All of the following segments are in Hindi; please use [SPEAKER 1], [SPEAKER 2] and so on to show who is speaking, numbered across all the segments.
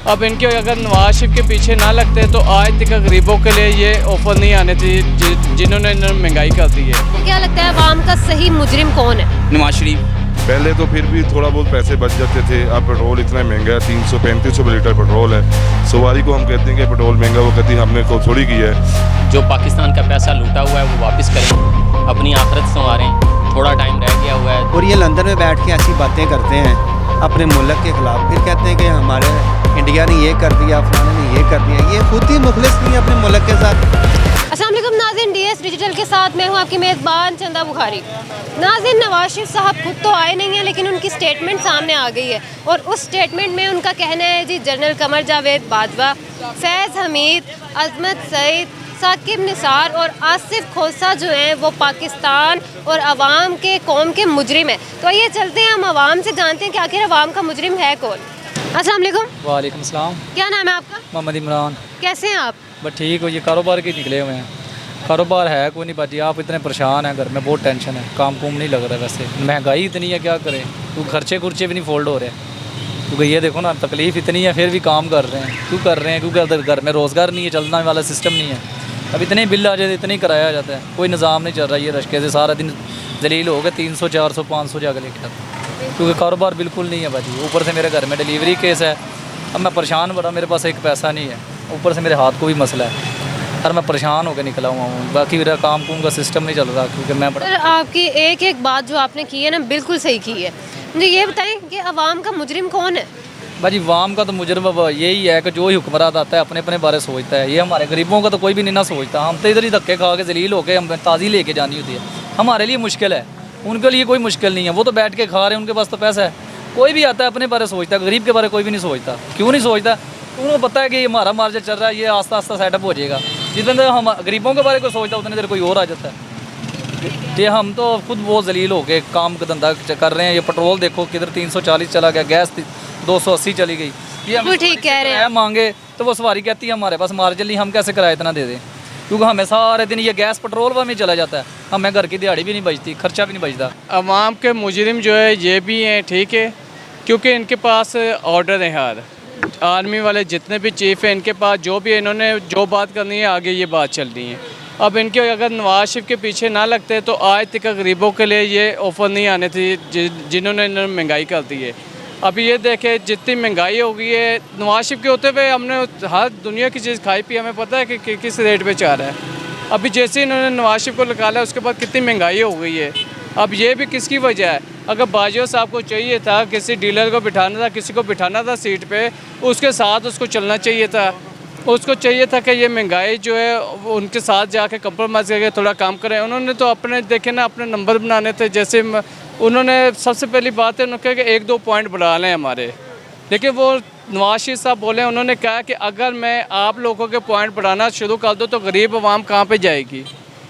[SPEAKER 1] अब इनके अगर नवाज शरीफ के पीछे ना लगते तो आज तक गरीबों के लिए ये ऑफर नहीं आने थी जिन्होंने महंगाई कर दी है।
[SPEAKER 2] तो क्या लगता है आवाम का सही मुजरिम कौन है?
[SPEAKER 3] नवाज शरीफ।
[SPEAKER 4] पहले तो फिर भी थोड़ा बहुत पैसे बच जाते थे, अब पेट्रोल इतना महंगा है, 300-3500 लीटर पेट्रोल है। सवारी को हम कहते हैं कि पेट्रोल महंगा, वो कहती है हमने को थोड़ी किया है।
[SPEAKER 3] जो पाकिस्तान का पैसा लूटा हुआ है वो वापस करें, अपनी आखिरत संवारें, थोड़ा टाइम रह गया हुआ है।
[SPEAKER 5] और ये लंदन में बैठ के ऐसी बातें करते हैं अपने मुल्क के ख़िलाफ़, फिर कहते हैं कि हमारे इंडिया ने ये कर दिया, फलाने ने ये कर दिया। ये खुद ही मुखलिस नहीं है अपने मुल्क के साथ।
[SPEAKER 2] अस्सलाम वालेकुम नाज़रीन, DS डिजिटल के साथ मैं हूँ आपकी मेज़बान चंदा बुखारी। नाज़रीन, नवाज शरीफ साहब खुद तो आए नहीं हैं, लेकिन उनकी स्टेटमेंट सामने आ गई है और उस स्टेटमेंट में उनका कहना है जी जनरल कमर जावेद बाजवा, फैज़ हमीद, अजमत सईद, साकिब निसार और आसिफ खोसा जो हैं वो पाकिस्तान और अवाम के कौम के मुजरिम हैं। तो ये चलते हैं हम अवाम से जानते हैं कि आखिर अवाम का मुजरिम है कौन। अस्सलाम वालेकुम।
[SPEAKER 6] वालेकुम सलाम।
[SPEAKER 2] क्या नाम है आपका?
[SPEAKER 6] मोहम्मद इमरान।
[SPEAKER 2] कैसे हैं आप?
[SPEAKER 6] बस ठीक हो, ये कारोबार के निकले हुए हैं। कारोबार है कोई नहीं बाजी, आप इतने परेशान हैं, घर में बहुत टेंशन है, काम कुम नहीं लग रहा। वैसे महंगाई इतनी है, क्या करें, तो खर्चे खुर्चे भी नहीं फोल्ड हो रहे। क्योंकि ये देखो ना, तकलीफ़ इतनी है फिर भी काम कर रहे हैं। क्यों कर रहे हैं? क्योंकि घर में रोज़गार नहीं है, चलने वाला सिस्टम नहीं है। अब इतने बिल आ जाते, इतने कराया आ जाता है, कोई निज़ाम नहीं चल रहा। ये रश्के से सारा दिन जलील हो गए, 300 400 500 जाकर लेके आते, क्योंकि कारोबार बिल्कुल नहीं है बाजी। ऊपर से मेरे घर में डिलीवरी केस है, अब मैं परेशान बड़ा, मेरे पास एक पैसा नहीं है, ऊपर से मेरे हाथ को भी मसला है, और मैं परेशान होकर निकला हुआ हूँ। बाकी मेरा काम कुम का सिस्टम नहीं चल रहा, क्योंकि मैं बड़ा।
[SPEAKER 2] सर, आपकी एक एक बात जो आपने की है ना, बिल्कुल सही की है। मुझे ये बताएं कि अवाम का मुजरिम कौन है?
[SPEAKER 6] भाजी वाम का तो मुजरम यही है कि जो ही हुक्मरान आता है अपने अपने बारे सोचता है। ये हमारे गरीबों का तो कोई भी नहीं ना सोचता। हम तो इधर ही धक्के खा के जलील होकर हम ताज़ी लेके जानी होती है। हमारे लिए मुश्किल है, उनके लिए कोई मुश्किल नहीं है। वो तो बैठ के खा रहे हैं, उनके पास तो पैसा है। कोई भी आता है अपने बारे सोचता है, गरीब के बारे कोई भी नहीं सोचता। क्यों नहीं सोचता? उनको पता है कि हमारा मार्जिन चल रहा है, ये आस्ता आस्ता सेटअप हो जाएगा। जितने देर हम गरीबों के बारे को सोचता है, उतनी देर कोई और आ जाता है। ये हम तो खुद बहुत जलील हो के काम का धंधा कर रहे हैं। ये पेट्रोल देखो किधर 340 चला गया, गैस 280 चली गई। ये हम
[SPEAKER 2] ठीक कह रहे हैं
[SPEAKER 6] मांगे तो वो सवारी कहती है हमारे पास मार्जिन नहीं, हम कैसे किराया इतना दे दें? क्योंकि हमें सारे दिन ये गैस पेट्रोल में चला जाता है, हमें घर की दिहाड़ी भी नहीं बचती, खर्चा भी नहीं बचता।
[SPEAKER 1] अवाम के मुजरिम जो है ये भी हैं, ठीक है, क्योंकि इनके पास ऑर्डर है। हर आर्मी वाले जितने भी चीफ हैं, इनके पास जो भी इन्होंने जो बात करनी है आगे ये बात चल रही है। अब इनके अगर नवाज शरीफ के पीछे ना लगते तो आज तक गरीबों के लिए ये ऑफ़र नहीं आने थी जिन्होंने महंगाई कर दी है। अभी ये देखें जितनी महंगाई हो गई है, नवाज शरीफ के होते हुए हमने हर दुनिया की चीज़ खाई पी, हमें पता है कि किस रेट पे जा रहा है। अभी जैसे इन्होंने नवाज शरीफ को निकाला उसके बाद कितनी महंगाई हो गई है। अब ये भी किसकी वजह है? अगर बाजवा साहब को चाहिए था, किसी डीलर को बिठाना था, किसी को बिठाना था सीट पे, उसके साथ उसको चलना चाहिए था। उसको चाहिए था कि ये महंगाई जो है उनके साथ जाके कंप्रोमाइज़ करके थोड़ा काम करें। उन्होंने तो अपने देखे ना, अपने नंबर बनाने थे। जैसे उन्होंने सबसे पहली बात है उन्होंने कहा कि 1-2 पॉइंट बढ़ा लें हमारे, लेकिन वो नवाज शरीफ साहब बोले, उन्होंने कहा कि अगर मैं आप लोगों के पॉइंट बढ़ाना शुरू कर दूँ तो गरीब अवाम कहाँ पे जाएगी।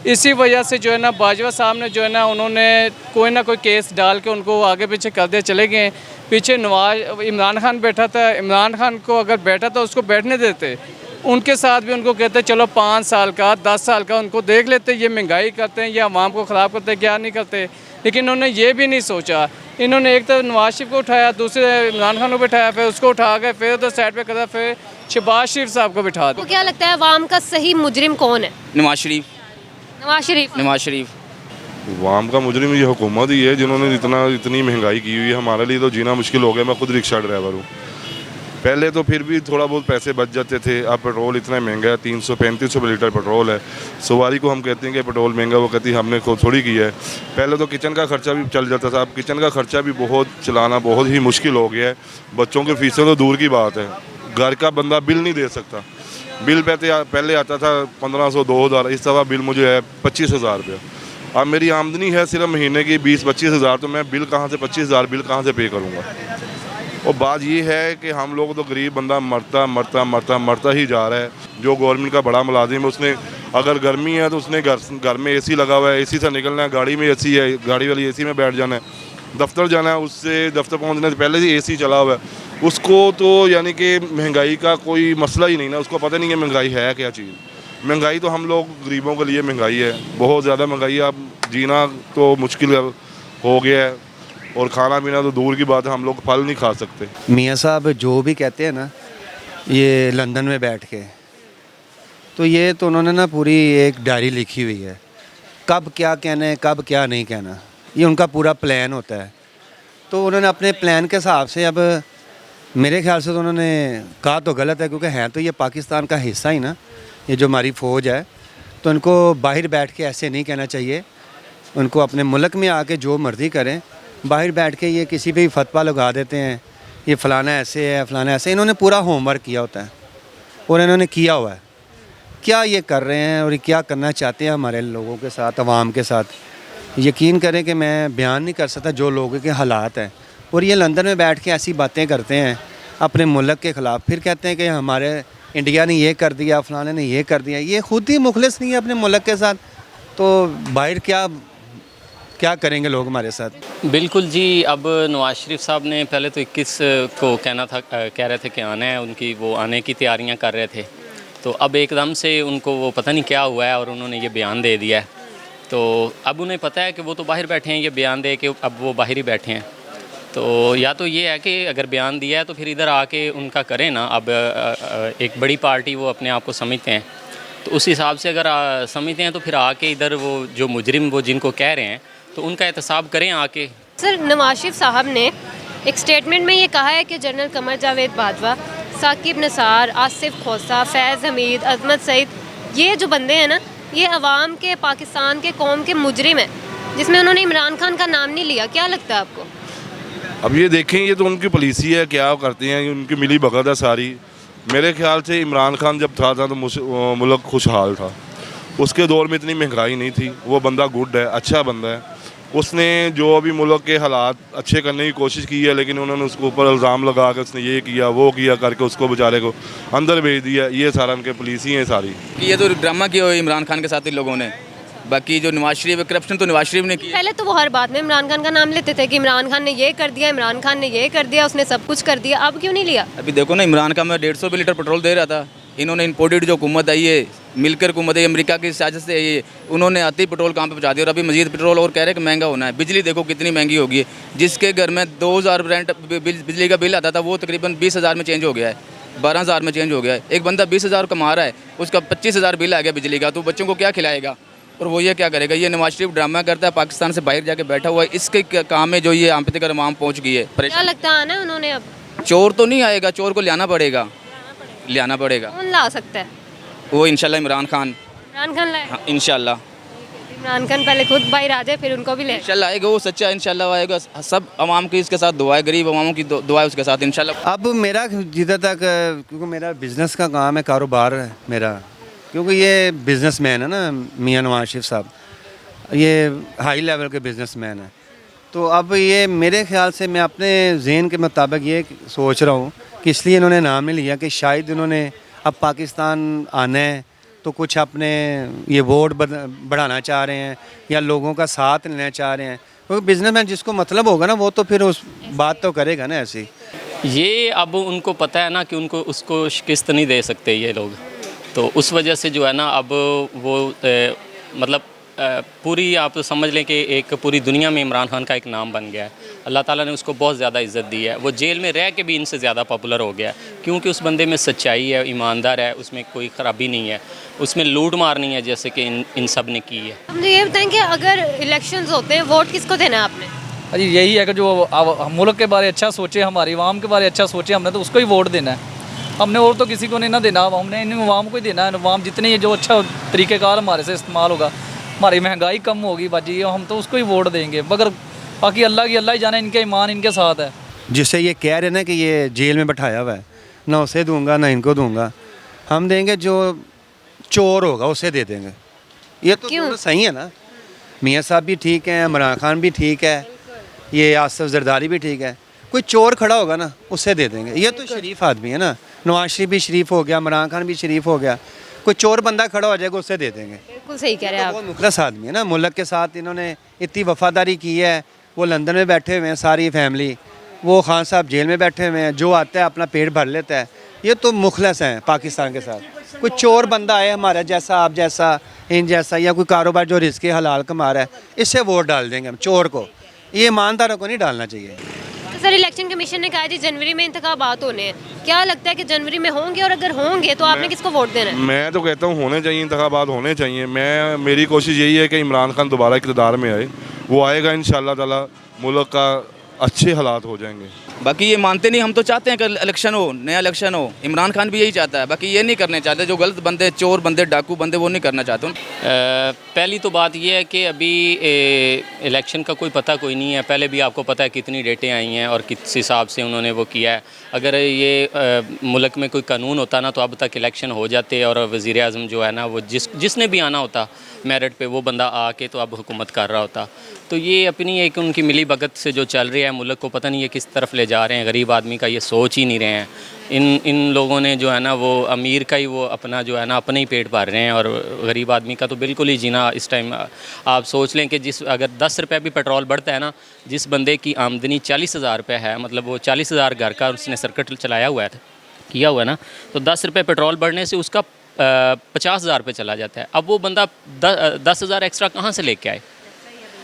[SPEAKER 1] इसी वजह से जो है ना बाजवा साहब ने जो है ना उन्होंने कोई ना कोई केस डाल के उनको आगे पीछे कर दिया, चले गए। पीछे इमरान खान बैठा था, इमरान खान को अगर बैठा था उसको बैठने देते, उनके साथ भी उनको कहते चलो 5 साल का 10 साल का उनको देख लेते, ये महंगाई करते हैं या अवाम को ख़राब करते हैं, क्या नहीं करते। लेकिन इन्होंने ये भी नहीं सोचा। इन्होंने एक तो नवाज शरीफ को उठाया, दूसरे इमरान खान को बिठाया, फिर उसको उठा गए, फिर उधर साइड पे करा, फिर शहबाज शरीफ साहब को बिठा दिया।
[SPEAKER 2] तो क्या लगता है अवाम का सही मुजरिम कौन है?
[SPEAKER 3] नवाज शरीफ।
[SPEAKER 2] नवाज शरीफ।
[SPEAKER 3] नवाज शरीफ।
[SPEAKER 4] वाम का मुजरिम ये हुकूमत ही है जिन्होंने इतनी महंगाई की हुई है। हमारे लिए तो जीना मुश्किल हो गया। मैं खुद रिक्शा ड्राइवर हूँ। पहले तो फिर भी थोड़ा बहुत पैसे बच जाते थे, अब पेट्रोल इतना महंगा है, 300-3500 लीटर पेट्रोल है। सवारी को हम कहते हैं कि पेट्रोल महंगा, वो कहती है हमने को थोड़ी किया है। पहले तो किचन का खर्चा भी चल जाता था, अब किचन का खर्चा भी बहुत चलाना बहुत ही मुश्किल हो गया है। बच्चों की फीसें तो दूर की बात है, घर का बंदा बिल नहीं दे सकता। बिल पहले आता था 1500 2000, इस दफ़ा बिल मुझे है 25,000 रुपया। अब मेरी आमदनी है सिर्फ महीने की 20-25 हज़ार, तो मैं बिल कहाँ से 25,000 बिल कहाँ से पे करूँगा? और बात ये है कि हम लोग तो गरीब बंदा मरता ही जा रहा है। जो गवर्नमेंट का बड़ा मुलाजिम है उसने अगर गर्मी है तो उसने घर में एसी लगा हुआ है, एसी से निकलना है, गाड़ी में एसी है, गाड़ी वाली एसी में बैठ जाना है, दफ्तर जाना है, उससे दफ्तर पहुंचने से पहले ही एसी चला हुआ है। उसको तो यानी कि महंगाई का कोई मसला ही नहीं ना, उसको पता नहीं है महंगाई है क्या चीज़। महंगाई तो हम लोग गरीबों के लिए महंगाई है, बहुत ज़्यादा महंगाई है। अब जीना तो मुश्किल हो गया है और खाना पीना तो दूर की बात है, हम लोग फल नहीं खा सकते।
[SPEAKER 5] मियाँ साहब जो भी कहते हैं ना, ये लंदन में बैठ के, तो ये तो उन्होंने ना पूरी एक डायरी लिखी हुई है, कब क्या कहना है कब क्या नहीं कहना, ये उनका पूरा प्लान होता है। तो उन्होंने अपने प्लान के हिसाब से, अब मेरे ख्याल से तो उन्होंने कहा तो गलत है, क्योंकि हैं तो ये पाकिस्तान का हिस्सा ही ना, ये जो हमारी फ़ौज है, तो उनको बाहर बैठ के ऐसे नहीं कहना चाहिए। उनको अपने मुल्क में आके जो मर्ज़ी करें, बाहर बैठ के ये किसी पे भी फतवा लगा देते हैं, ये फ़लाना ऐसे है फ़लाना ऐसे। इन्होंने पूरा होमवर्क किया होता है और इन्होंने किया हुआ है क्या ये कर रहे हैं और ये क्या करना चाहते हैं हमारे लोगों के साथ, अवाम के साथ। यकीन करें कि मैं बयान नहीं कर सकता जो लोगों के हालात हैं। और ये लंदन में बैठ के ऐसी बातें करते हैं अपने मुल्क के ख़िलाफ़, फिर कहते हैं कि हमारे इंडिया ने ये कर दिया, फ़लाने ने ये कर दिया। ये खुद ही मुखलिस नहीं है अपने मुल्क के साथ, तो बाहर क्या करेंगे लोग हमारे साथ।
[SPEAKER 3] बिल्कुल जी। अब नवाज शरीफ साहब ने पहले तो 21 को कह रहे थे कि आना है, उनकी वो आने की तैयारियां कर रहे थे, तो अब एकदम से उनको वो पता नहीं क्या हुआ है और उन्होंने ये बयान दे दिया है। तो अब उन्हें पता है कि वो तो बाहर बैठे हैं, ये बयान दे के अब वो बाहर ही बैठे हैं। तो या तो ये है कि अगर बयान दिया है तो फिर इधर आके उनका करें ना। अब एक बड़ी पार्टी वो अपने आप को समझते हैं, तो उस हिसाब से अगर समझते हैं तो फिर आके इधर वो जो मुजरिम वो जिनको कह रहे हैं तो उनका एहतसाब करें आके।
[SPEAKER 2] सर, नवाज शरीफ साहब ने एक स्टेटमेंट में ये कहा है कि जनरल कमर जावेद बाजवा, साकिब निसार, आसिफ खोसा, फैज़ हमीद, अजमत सईद, ये जो बंदे हैं ना, ये अवाम के, पाकिस्तान के, कौम के मुजरिम हैं, जिसमें उन्होंने इमरान खान का नाम नहीं लिया। क्या लगता है आपको?
[SPEAKER 4] अब ये देखें, ये तो उनकी पॉलिसी है, क्या करते हैं, उनकी मिली भगत है सारी। मेरे ख्याल से इमरान खान जब था तो मुल्क खुशहाल था, उसके दौर में इतनी महंगाई नहीं थी। वो बंदा गुड है, अच्छा बंदा है, उसने जो अभी मुल्क के हालात अच्छे करने की कोशिश की है, लेकिन उन्होंने उसके ऊपर इल्ज़ाम लगा कर उसने ये किया वो किया करके उसको बेचारे को अंदर भेज दिया। ये सारा उनके पॉलिसी है सारी।
[SPEAKER 7] ये तो ड्रामा किया इमरान खान के साथ इन लोगों ने। बाकी जो नवाज शरीफ, करप्शन तो नवाज शरीफ ने की।
[SPEAKER 2] पहले तो वो हर बात में इमरान खान का नाम लेते थे कि इमरान खान ने ये कर दिया, इमरान खान ने ये कर दिया, उसने सब कुछ कर दिया। अब क्यों नहीं लिया?
[SPEAKER 7] अभी देखो ना, इमरान खान में 150 लीटर पेट्रोल दे रहा था। इन्होंने इंपोर्टेड जो हुकूमत आई है, मिलकर हुकूमत है, अमेरिका की साजिश से ये उन्होंने आते ही पेट्रोल कहाँ पे पहुँचा दिया। और अभी मजीद पेट्रोल और कह रहे हैं कि महंगा होना है। बिजली देखो कितनी महंगी होगी है। जिसके घर में 2000 रेंट बिजली का बिल आता था, वो तकरीबन 20,000 में चेंज हो गया है, 12,000 में चेंज हो गया है। एक बंदा 20,000 कमा रहा है, उसका 25,000 बिल आ गया बिजली का, तो बच्चों को क्या खिलाएगा और वो ये क्या करेगा? ये नवाज शरीफ ड्रामा करता है, पाकिस्तान से बाहर जाके बैठा हुआ है। इसके काम में जो ये आम पे आवाम पहुँच गई है।
[SPEAKER 2] क्या लगता है ना उन्होंने? अब
[SPEAKER 7] चोर तो नहीं आएगा, चोर को लाना पड़ेगा।
[SPEAKER 2] कौन ला सकता है?
[SPEAKER 7] वो इंशाल्लाह इमरान खान
[SPEAKER 2] लाए।
[SPEAKER 7] हाँ, इंशाल्लाह
[SPEAKER 2] इमरान खान पहले खुद बाहर आ जाए, फिर उनको भी ले।
[SPEAKER 7] इंशाल्लाह आएगा, वो सच्चा इंशाल्लाह आएगा। सब अवाम की इसके साथ दुआ है, गरीब अवामों की दुआ है उसके साथ इंशाल्लाह।
[SPEAKER 5] अब मेरा जिधर तक, क्योंकि मेरा बिज़नेस का काम है, कारोबार है मेरा, क्योंकि ये बिज़नेसमैन है ना मियां नवाज शरीफ साहब, ये हाई लेवल के बिज़नेसमैन है। तो अब ये मेरे ख्याल से, मैं अपने जहन के मुताबिक ये सोच रहा हूँ कि इसलिए इन्होंने नाम नहीं लिया कि शायद इन्होंने अब पाकिस्तान आना है तो कुछ अपने ये वोट बढ़ाना चाह रहे हैं या लोगों का साथ लेना चाह रहे हैं। क्योंकि बिजनेसमैन जिसको मतलब होगा ना, वो तो फिर उस बात तो करेगा ना ऐसी।
[SPEAKER 3] ये अब उनको पता है ना कि उनको उसको शिकस्त नहीं दे सकते ये लोग, तो उस वजह से जो है ना अब वो मतलब पूरी आप तो समझ लें कि एक पूरी दुनिया में इमरान खान का एक नाम बन गया है। अल्लाह ताला ने उसको बहुत ज़्यादा इज़्ज़त दी है। वो जेल में रह के भी इनसे ज़्यादा पॉपुलर हो गया है, क्योंकि उस बंदे में सच्चाई है, ईमानदार है, उसमें कोई ख़राबी नहीं है, उसमें लूट मार नहीं है जैसे कि इन सब ने की है।
[SPEAKER 2] मुझे ये बताएं कि अगर इलेक्शंस होते हैं, वोट किसको देना है आपने?
[SPEAKER 6] अजी यही है कि जो मुल्क के बारे अच्छा सोचे, हमारी आवाम के बारे अच्छा सोचे, हमने तो उसको ही वोट देना है। हमने और तो किसी को नहीं ना देना, हमने इन आवाम को ही देना है। आवाम जितनी जो अच्छा तरीक़ेकार हमारे से इस्तेमाल होगा, हमारी महंगाई कम होगी बाजी, हम तो उसको ही वोट देंगे। मगर बाकी अल्लाह ही जाने, इनके ईमान इनके साथ है।
[SPEAKER 5] जिससे ये कह रहे ना कि ये जेल में बैठाया हुआ है, ना उसे दूंगा ना इनको दूंगा, हम देंगे जो चोर होगा उसे दे देंगे। ये तो
[SPEAKER 2] क्यों?
[SPEAKER 5] सही है ना, मियाँ साहब भी ठीक हैं, इमरान खान भी ठीक है, ये आसिफ जरदारी भी ठीक है। कोई चोर खड़ा होगा ना उसे दे देंगे। ये तो शरीफ आदमी है ना, नवाज शरीफ भी शरीफ हो गया, इमरान खान भी शरीफ हो गया, कोई चोर बंदा खड़ा हो जाएगा उसे दे देंगे।
[SPEAKER 2] बिल्कुल सही कह रहे हैं आप।
[SPEAKER 5] बहुत मुखलस आदमी है ना, मुल्क के साथ इन्होंने इतनी वफादारी की है। वो लंदन में बैठे हुए हैं सारी फैमिली, वो खान साहब जेल में बैठे हुए हैं, जो आता है अपना पेट भर लेता है। ये तो मुखलस हैं पाकिस्तान के साथ। कोई चोर बंदा आए हमारा जैसा, आप जैसा, इन जैसा, या कोई कारोबार जो रिस्क हलाल कमा रहा है, इससे वोट डाल देंगे हम चोर को। ये ईमानदारों को नहीं डालना चाहिए।
[SPEAKER 2] सर इलेक्शन कमीशन ने कहा जी जनवरी में इंतखाबात होने हैं, क्या लगता है कि जनवरी में होंगे, और अगर होंगे तो आपने किसको वोट देना है?
[SPEAKER 4] मैं तो कहता हूँ होने चाहिए, इंतखाबात होने चाहिए। मेरी कोशिश यही है कि इमरान खान दोबारा इक़्तिदार में आए। वो आएगा इंशाअल्लाह ताला, मुल्क का अच्छे हालात हो जाएंगे।
[SPEAKER 7] बाकी ये मानते नहीं, हम तो चाहते हैं कि इलेक्शन हो, नया इलेक्शन हो। इमरान खान भी यही चाहता है, बाकी ये नहीं करने चाहते। जो गलत बंदे, चोर बंदे, डाकू बंदे, वो नहीं करना चाहते।
[SPEAKER 3] पहली तो बात यह है कि अभी इलेक्शन का कोई पता कोई नहीं है। पहले भी आपको पता है कितनी डेटें आई हैं और किस हिसाब से उन्होंने वो किया है। अगर ये मुल्क में कोई कानून होता ना तो अब तक इलेक्शन हो जाते और वज़ीर आज़म जो है ना वो जिसने भी आना होता मेरिट पे वो बंदा आके तो अब हुकूमत कर रहा होता। तो ये अपनी एक उनकी मिली भगत से जो चल रही है मुल्क को पता नहीं ये किस तरफ ले जा रहे हैं। गरीब आदमी का ये सोच ही नहीं रहे हैं। इन लोगों ने जो है ना वो अमीर का ही वो अपना जो है ना अपने ही पेट भर रहे हैं और गरीब आदमी का तो बिल्कुल ही जीना इस टाइम आप सोच लें कि अगर 10 रुपये भी पेट्रोल बढ़ता है ना, जिस बंदे की आमदनी 40,000 रुपये है, मतलब वो 40,000 घर का उसने सर्किट चलाया हुआ है, किया हुआ है ना, तो 10 रुपये पेट्रोल बढ़ने से उसका 50,000 रुपये चला जाता है। अब वो बंदा 10,000 एक्स्ट्रा कहाँ से लेके आए?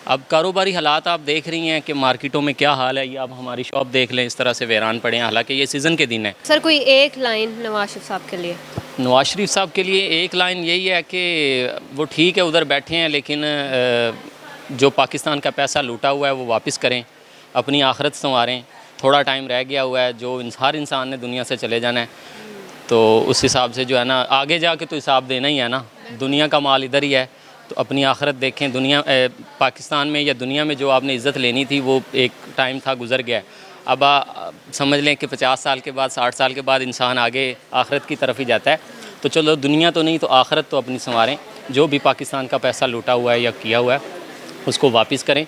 [SPEAKER 3] अब कारोबारी हालात आप देख रही हैं कि मार्केटों में क्या हाल है। ये आप हमारी शॉप देख लें, इस तरह से वीरान पड़े हैं, हालांकि ये सीज़न के दिन है।
[SPEAKER 2] सर कोई एक लाइन नवाज शरीफ साहब के लिए?
[SPEAKER 3] नवाज शरीफ साहब के लिए एक लाइन यही है कि वो ठीक है उधर बैठे हैं, लेकिन जो पाकिस्तान का पैसा लूटा हुआ है वो वापस करें, अपनी आखिरत संवारें। थोड़ा टाइम रह गया हुआ है, जो हर इंसान ने दुनिया से चले जाना है, तो उस हिसाब से जो है ना आगे जाके तो हिसाब देना ही है ना। दुनिया का माल इधर ही है, तो अपनी आखिरत देखें। पाकिस्तान में या दुनिया में जो आपने इज़्ज़त लेनी थी वो एक टाइम था, गुजर गया। अब समझ लें कि 50 साल के बाद, 60 साल के बाद इंसान आगे आखिरत की तरफ ही जाता है। तो चलो दुनिया तो नहीं तो आखिरत तो अपनी संवारें। जो भी पाकिस्तान का पैसा लूटा हुआ है या किया हुआ है उसको वापस करें।